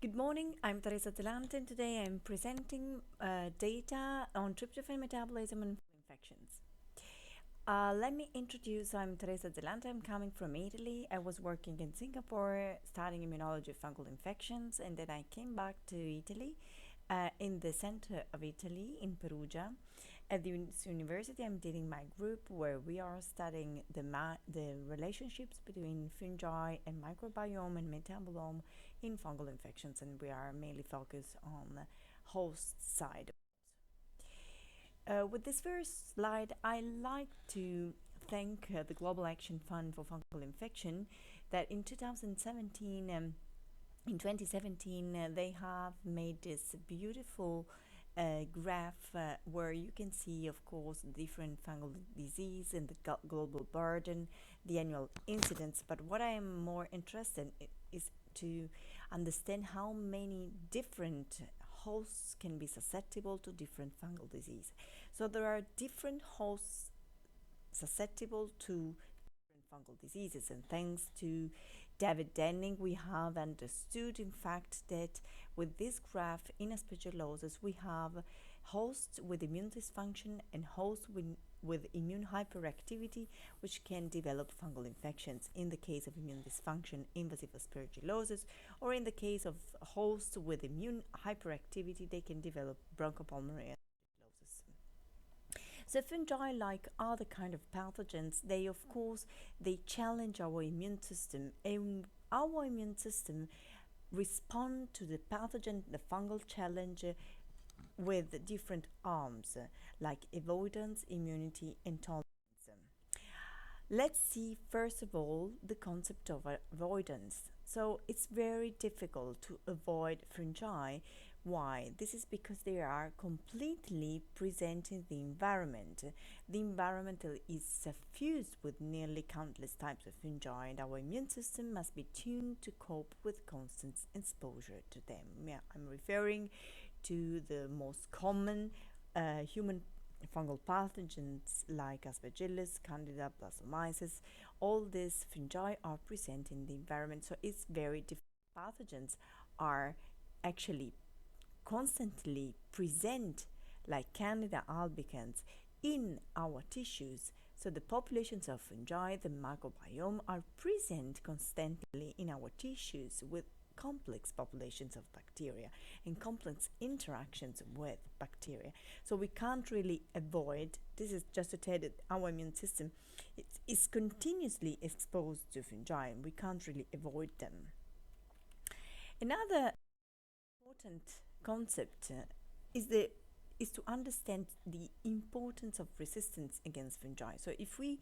Good morning, I'm Teresa Zelante and today I'm presenting data on tryptophan metabolism and infections. Let me introduce, I'm Teresa Zelante, I'm coming from Italy. I was working in Singapore studying immunology of fungal infections, and then I came back to Italy, in the center of Italy, in Perugia. At the university, I'm leading my group where we are studying the relationships between fungi and microbiome and metabolome in fungal infections, and we are mainly focused on the host side. With this first slide, I like to thank the Global Action Fund for Fungal Infection that in 2017, in 2017, they have made this beautiful graph where you can see, of course, different fungal disease and the global burden, the annual incidence. But what I am more interested in is to understand how many different hosts can be susceptible to different fungal disease. So there are different hosts susceptible to different fungal diseases, and thanks to David Denning, we have understood, in fact, that with this graph in Aspergillosis, we have hosts with immune dysfunction and hosts with immune hyperactivity, which can develop fungal infections. In the case of immune dysfunction, invasive Aspergillosis, or in the case of hosts with immune hyperactivity, they can develop bronchopulmonary aspergillosis. So fungi, like other kind of pathogens, they challenge our immune system, and our immune system respond to the pathogen, the fungal challenge, with different arms, like avoidance, immunity, and tolerance. Let's see first of all the concept of avoidance. So it's very difficult to avoid fungi. Why? This is because they are completely present in the environment. The environment is suffused with nearly countless types of fungi, and our immune system must be tuned to cope with constant exposure to them. Yeah, I'm referring to the most common human fungal pathogens like Aspergillus, Candida, Plasmomyces. All these fungi are present in the environment, so it's very difficult. Pathogens are actually constantly present, like Candida albicans, in our tissues. So the populations of fungi, the microbiome, are present constantly in our tissues with complex populations of bacteria and complex interactions with bacteria. So we can't really avoid, this is just to tell that our immune system is continuously exposed to fungi, and we can't really avoid them. Another important concept is to understand the importance of resistance against fungi. So if we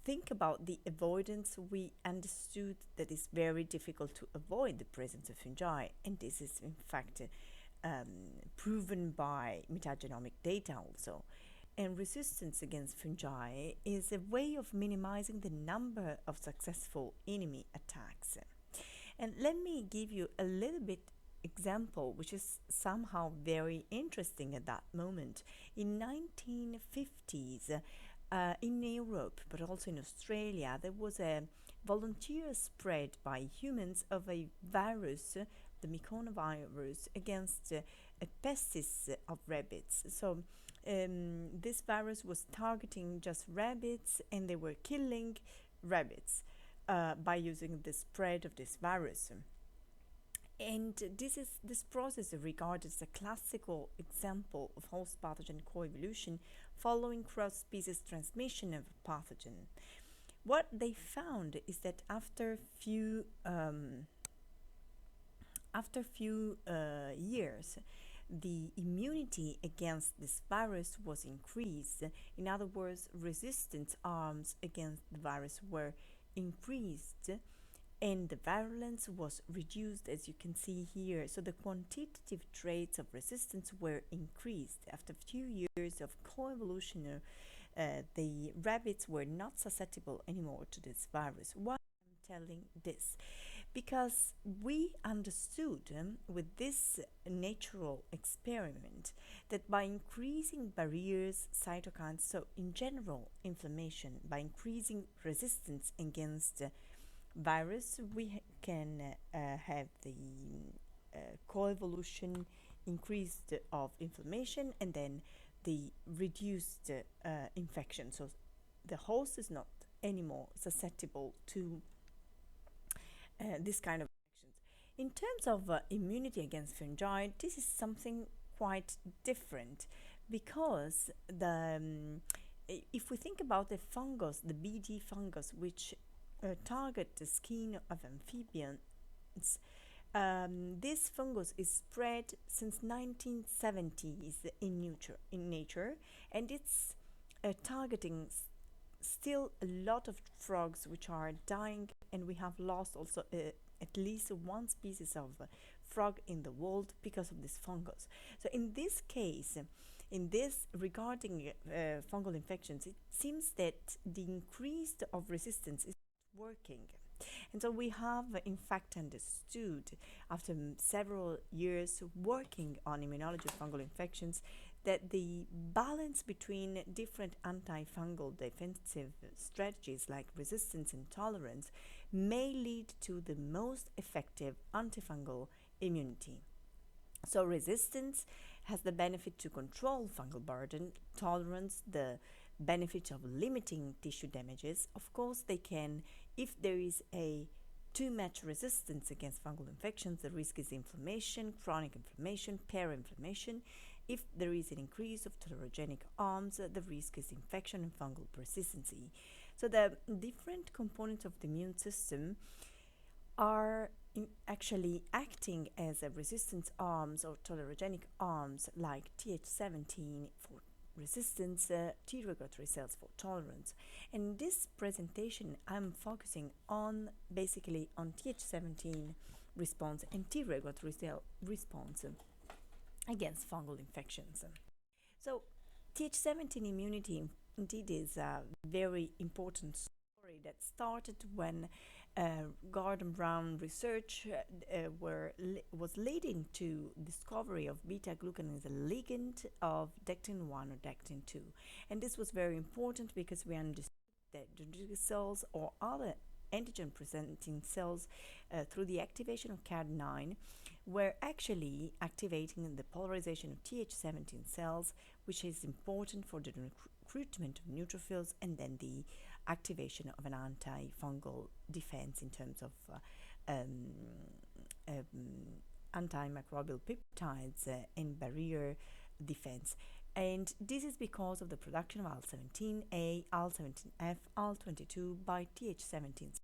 think about the avoidance, we understood that it's very difficult to avoid the presence of fungi, and this is in fact proven by metagenomic data also. And resistance against fungi is a way of minimizing the number of successful enemy attacks. And let me give you a little bit example, which is somehow very interesting at that moment. In 1950s, in Europe, but also in Australia, there was a volunteer spread by humans of a virus, the Mucormycosis, against a pestis of rabbits. So this virus was targeting just rabbits, and they were killing rabbits by using the spread of this virus. And this process is regarded as a classical example of host pathogen coevolution following cross-species transmission of a pathogen. What they found is that after few years, the immunity against this virus was increased. In other words, resistance arms against the virus were increased, and the virulence was reduced, as you can see here. So the quantitative traits of resistance were increased. After a few years of coevolution, the rabbits were not susceptible anymore to this virus. Why I'm telling this? Because we understood with this natural experiment that by increasing barriers, cytokines, so in general inflammation, by increasing resistance against virus, we can have the coevolution, increased of inflammation, and then the reduced infection. So the host is not anymore susceptible to this kind of infections. In terms of immunity against fungi, this is something quite different, because if we think about the fungus, the BD fungus, which target the skin of amphibians, this fungus is spread since 1970s in nature, and it's targeting still a lot of frogs which are dying, and we have lost also at least one species of frog in the world because of this fungus. So in this case, regarding fungal infections, it seems that the increase of resistance is working. And so we have in fact understood, after several years working on immunology of fungal infections, that the balance between different antifungal defensive strategies like resistance and tolerance may lead to the most effective antifungal immunity. So resistance has the benefit to control fungal burden, tolerance the benefit of limiting tissue damages. Of course, they can, if there is a too much resistance against fungal infections, the risk is inflammation, chronic inflammation, parainflammation. If there is an increase of tolerogenic arms, the risk is infection and fungal persistency. So the different components of the immune system are actually acting as a resistance arms or tolerogenic arms, like Th17 for resistance, T regulatory cells for tolerance. And in this presentation, I'm focusing on basically on Th17 response and T regulatory cell response against fungal infections. So Th17 immunity indeed is a very important story that started when Gordon Brown research was leading to discovery of beta-glucan as a ligand of dectin-1 or dectin-2. And this was very important because we understood that dendritic cells or other antigen-presenting cells through the activation of CAD9 were actually activating the polarization of Th17 cells, which is important for the recruitment of neutrophils and then the activation of an antifungal defense in terms of antimicrobial peptides and barrier defense. And this is because of the production of IL-17A, IL-17F, IL-22 by Th17 cells.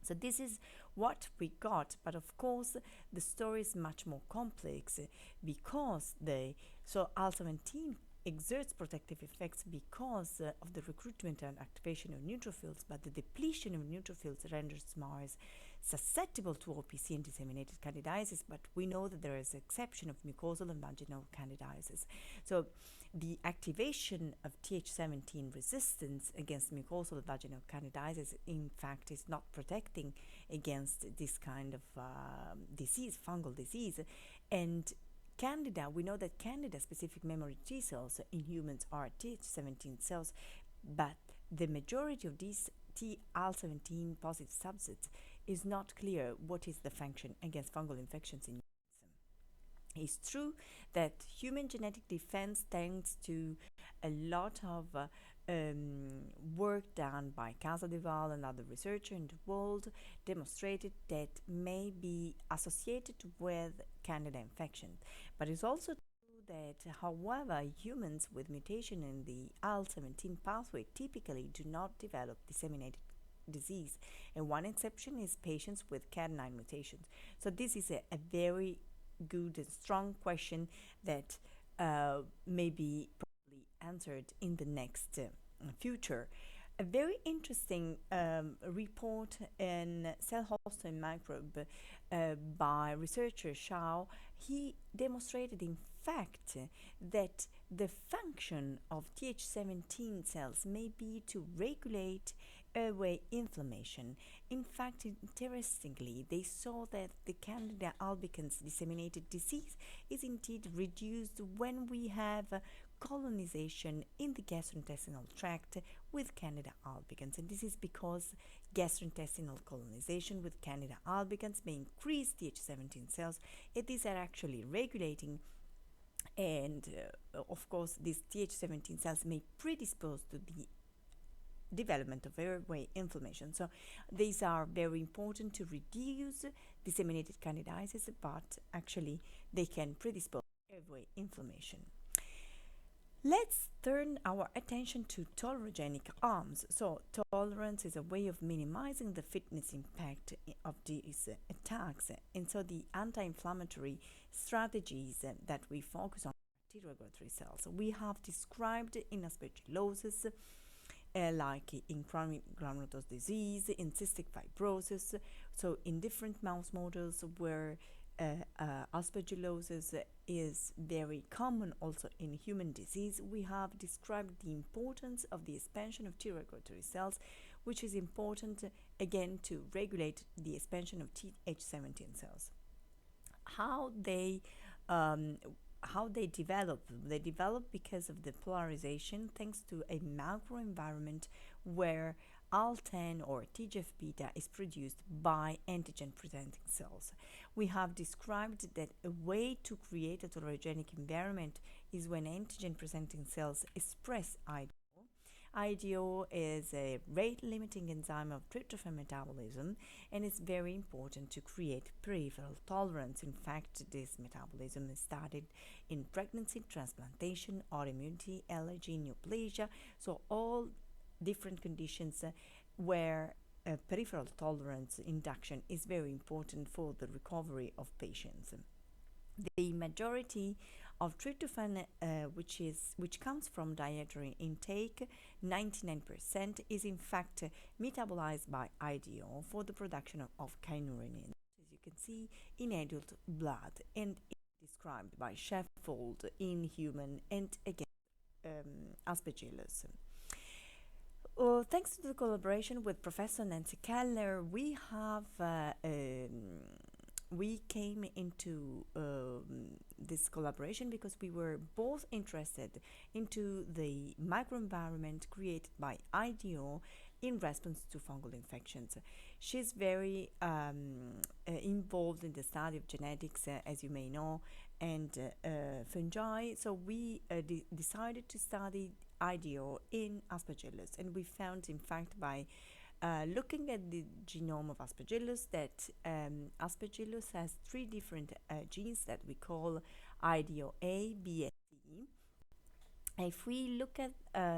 So this is what we got, but of course the story is much more complex because IL-17 exerts protective effects because of the recruitment and activation of neutrophils, but the depletion of neutrophils renders mice susceptible to OPC and disseminated candidiasis, but we know that there is an exception of mucosal and vaginal candidiasis. So the activation of Th17 resistance against mucosal and vaginal candidiasis in fact is not protecting against this kind of disease, fungal disease. And Candida, we know that Candida specific memory T cells in humans are Th17 cells, but the majority of these IL-17 positive subsets is not clear what is the function against fungal infections in humans. It's true that human genetic defense, thanks to a lot of work done by Casadeval and other researchers in the world, demonstrated that may be associated with Candida infection. But it's also true that, however, humans with mutation in the IL-17 pathway typically do not develop disseminated disease. And one exception is patients with CAD9 mutations. So this is a very good and strong question that may be probably answered in the next future. A very interesting report in Cell Host and Microbe by researcher Shao, he demonstrated in fact that the function of Th17 cells may be to regulate airway inflammation. In fact, interestingly, they saw that the Candida albicans disseminated disease is indeed reduced when we have colonization in the gastrointestinal tract with Candida albicans, and this is because gastrointestinal colonization with Candida albicans may increase Th17 cells. These are actually regulating, and of course these Th17 cells may predispose to the development of airway inflammation. So these are very important to reduce disseminated candidiasis, but actually they can predispose to airway inflammation. Let's turn our attention to tolerogenic arms. So tolerance is a way of minimizing the fitness impact of these attacks, and so the anti-inflammatory strategies that we focus on T-regulatory cells we have described in Aspergillosis, like in chronic granulomatous disease, in cystic fibrosis. So in different mouse models where Aspergillosis is very common also in human disease, we have described the importance of the expansion of T-regulatory cells, which is important again to regulate the expansion of Th17 cells. How they develop? They develop because of the polarization thanks to a microenvironment where AL10 or TGF-beta is produced by antigen-presenting cells. We have described that a way to create a tolerogenic environment is when antigen-presenting cells express IDO. IDO is a rate-limiting enzyme of tryptophan metabolism, and it's very important to create peripheral tolerance. In fact, this metabolism is studied in pregnancy, transplantation, autoimmunity, allergy, neoplasia, so all different conditions where peripheral tolerance induction is very important for the recovery of patients. The majority of tryptophan, which comes from dietary intake, 99%, is in fact metabolized by IDO for the production of kynurenine, as you can see in adult blood, and it's described by Sheffield in human and again Aspergillus. Thanks to the collaboration with Professor Nancy Keller, we came into this collaboration because we were both interested into the microenvironment created by IDO in response to fungal infections. She's very involved in the study of genetics, as you may know, and fungi. So we decided to study IDO in Aspergillus, and we found, in fact, by looking at the genome of Aspergillus, that Aspergillus has 3 different genes that we call IDO-A, B, and C. If we look at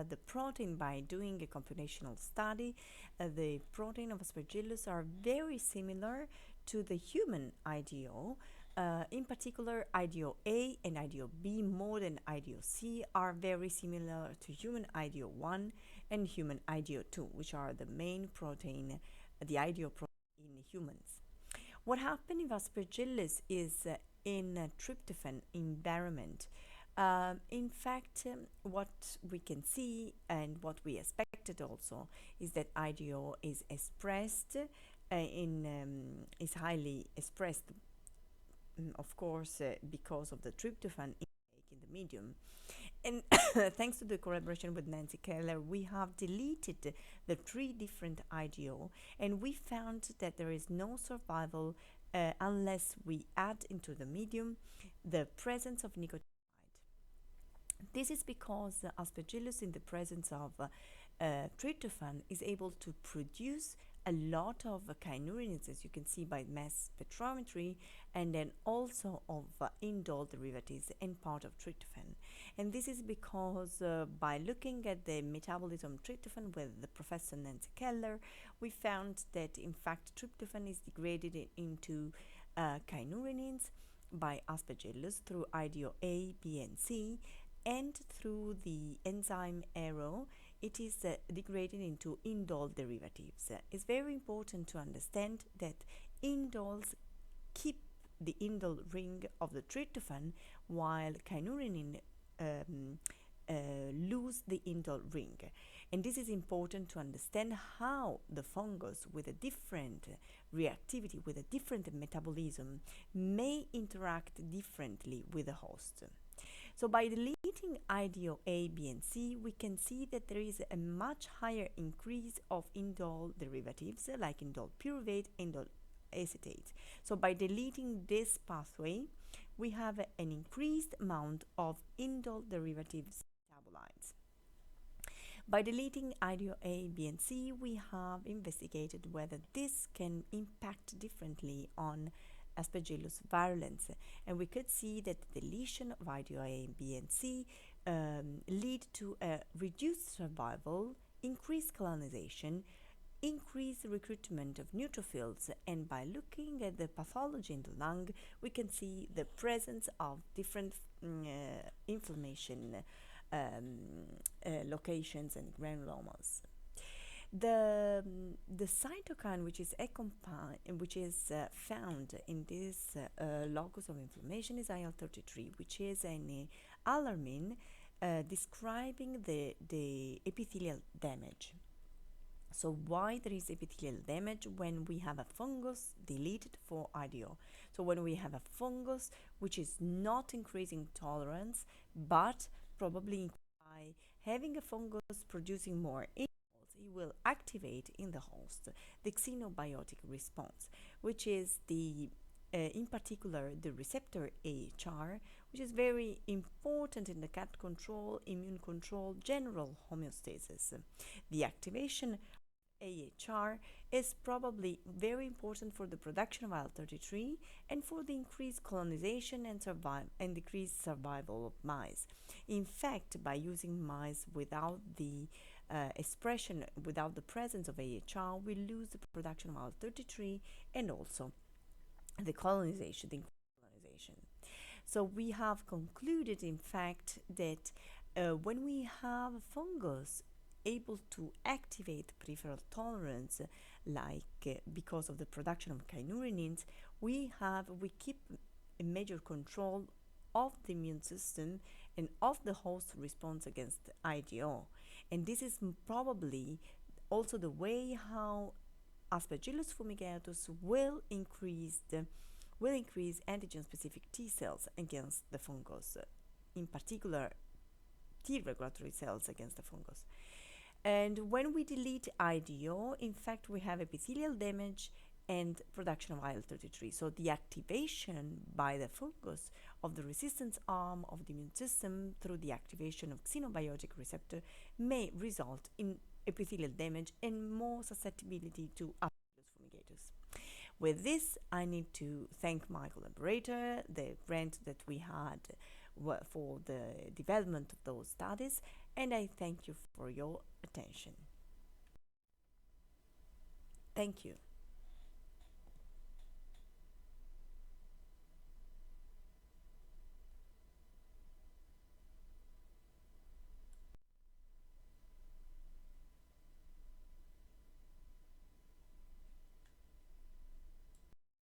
the protein by doing a computational study, the protein of Aspergillus are very similar to the human IDO. In particular, IDO-A and IDO-B more than IDO-C are very similar to human IDO-1 and human IDO-2, which are the main protein, the IDO protein in humans. What happened in Aspergillus is in a tryptophan environment. In fact, what we can see and what we expected also is that IDO is expressed is highly expressed, of course, because of the tryptophan intake in the medium. And thanks to the collaboration with Nancy Keller, we have deleted the 3 different IDO, and we found that there is no survival unless we add into the medium the presence of nicotinamide. This is because Aspergillus, in the presence of tryptophan, is able to produce a lot of kynurenines, as you can see by mass spectrometry, and then also of indole derivatives and part of tryptophan. And this is because by looking at the metabolism of tryptophan with the Professor Nancy Keller, we found that in fact tryptophan is degraded into kynurenines by Aspergillus through IDO-A, B, and C, and through the enzyme ARO, it is degraded into indole derivatives. It's very important to understand that indoles keep the indole ring of the tryptophan, while kynurenine lose the indole ring. And this is important to understand how the fungus with a different reactivity, with a different metabolism, may interact differently with the host. So by deleting IDO A, B, and C, we can see that there is a much higher increase of indole derivatives like indole pyruvate, indole acetate. So by deleting this pathway, we have an increased amount of indole derivatives metabolites. By deleting IDO A, B, and C, we have investigated whether this can impact differently on Aspergillus virulence, and we could see that the deletion of IDO A, B, and C lead to a reduced survival, increased colonization, increased recruitment of neutrophils, and by looking at the pathology in the lung, we can see the presence of different inflammation locations and granulomas. The cytokine which is found in this locus of inflammation is IL-33, which is an alarmin describing the epithelial damage. So why there is epithelial damage when we have a fungus deleted for IDO? So when we have a fungus which is not increasing tolerance, but probably by having a fungus producing more indoles, it will activate in the host the xenobiotic response, which is in particular the receptor AHR, which is very important in the gut control, immune control, general homeostasis. The activation AHR is probably very important for the production of IL-33 and for the increased colonization and decreased survival of mice. In fact, by using mice without the expression, without the presence of AHR, we lose the production of IL-33 and also the colonization, the colonization. So we have concluded, in fact, that when we have fungus able to activate peripheral tolerance, because of the production of kynurenins, we keep a major control of the immune system and of the host response against IDO. And this is probably also the way how Aspergillus fumigatus will increase antigen-specific T cells against the fungus, in particular T regulatory cells against the fungus. And when we delete IDO, in fact, we have epithelial damage and production of IL-33. So the activation by the fungus of the resistance arm of the immune system through the activation of xenobiotic receptor may result in epithelial damage and more susceptibility to Aspergillus fumigatus. With this, I need to thank my collaborator, the grant that we had for the development of those studies, and I thank you for your attention. Thank you.